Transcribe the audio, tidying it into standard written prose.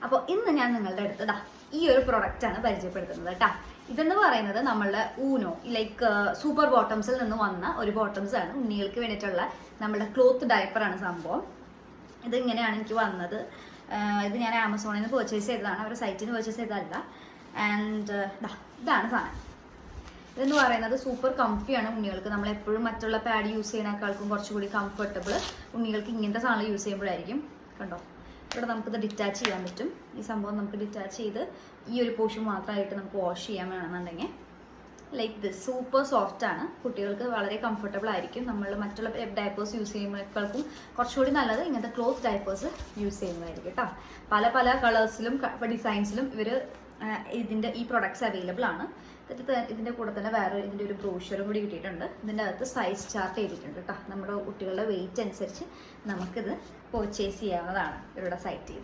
അപ്പോൾ ഇന്ന് ഞാൻ നിങ്ങളുടെ അടുത്ത് ഈ ഒരു പ്രൊഡക്റ്റാണ് പരിചയപ്പെടുത്തുന്നത് കേട്ടോ. ഇതെന്ന് പറയുന്നത് നമ്മളുടെ ഊനോ ലൈക്ക് സൂപ്പർ ബോട്ടംസിൽ നിന്ന് വന്ന ഒരു ബോട്ടംസ് ആണ്. ഉണ്ണികൾക്ക് വേണ്ടിയിട്ടുള്ള നമ്മുടെ ക്ലോത്ത് ഡയപ്പറാണ് സംഭവം. ഇതിങ്ങനെയാണ് എനിക്ക് വന്നത്. ഇത് ഞാൻ ആമസോണിൽ നിന്ന് പർച്ചേസ് ചെയ്തതാണ്, അവരുടെ സൈറ്റിൽ നിന്ന് പർച്ചേസ് ചെയ്തതല്ല. ആൻഡ് ഇതാണ് സാധനം. ഇതെന്ന് പറയുന്നത് സൂപ്പർ കംഫിയാണ് ഉണ്ണികൾക്ക്. നമ്മളെപ്പോഴും മറ്റുള്ള പാഡ് യൂസ് ചെയ്യുന്നതിനേക്കാൾക്കും കുറച്ചുകൂടി കംഫർട്ടബിൾ ഉണ്ണികൾക്ക് ഇങ്ങനത്തെ സാധനം യൂസ് ചെയ്യുമ്പോഴായിരിക്കും. കണ്ടോ, ഇവിടെ നമുക്കിത് ഡിറ്റാച്ച് ചെയ്യാൻ പറ്റും. ഈ സംഭവം നമുക്ക് ഡിറ്റാച്ച് ചെയ്ത് ഈ ഒരു പോർഷൻ മാത്രമായിട്ട് നമുക്ക് വാഷ് ചെയ്യാൻ വേണമെന്നുണ്ടെങ്കിൽ ലൈക്ക് ദിസ്. സൂപ്പർ സോഫ്റ്റ് ആണ്, കുട്ടികൾക്ക് വളരെ കംഫർട്ടബിൾ ആയിരിക്കും. നമ്മൾ മറ്റുള്ള ഡയപ്പേഴ്സ് യൂസ് ചെയ്യുമ്പോഴേക്കും കുറച്ചുകൂടി നല്ലത് ഇങ്ങനത്തെ ക്ലോത്ത് ഡയപ്പേഴ്സ് യൂസ് ചെയ്യുന്നതായിരിക്കും കേട്ടോ. പല പല കളേഴ്സിലും ഡിസൈൻസിലും ഇതിൻ്റെ ഈ പ്രൊഡക്ട്സ് അവൈലബിൾ ആണ്. ഇതിൻ്റെ കൂടെ തന്നെ വേറെ ഇതിൻ്റെ ഒരു ബ്രോഷറും കൂടി കിട്ടിയിട്ടുണ്ട്. ഇതിൻ്റെ അകത്ത് സൈസ് ചാർട്ട് ചെയ്തിട്ടുണ്ട് കേട്ടോ. നമ്മുടെ കുട്ടികളുടെ വെയിറ്റ് അനുസരിച്ച് നമുക്കിത് പർച്ചേസ് ചെയ്യാവുന്നതാണ് ഇവരുടെ സൈറ്റിൽ.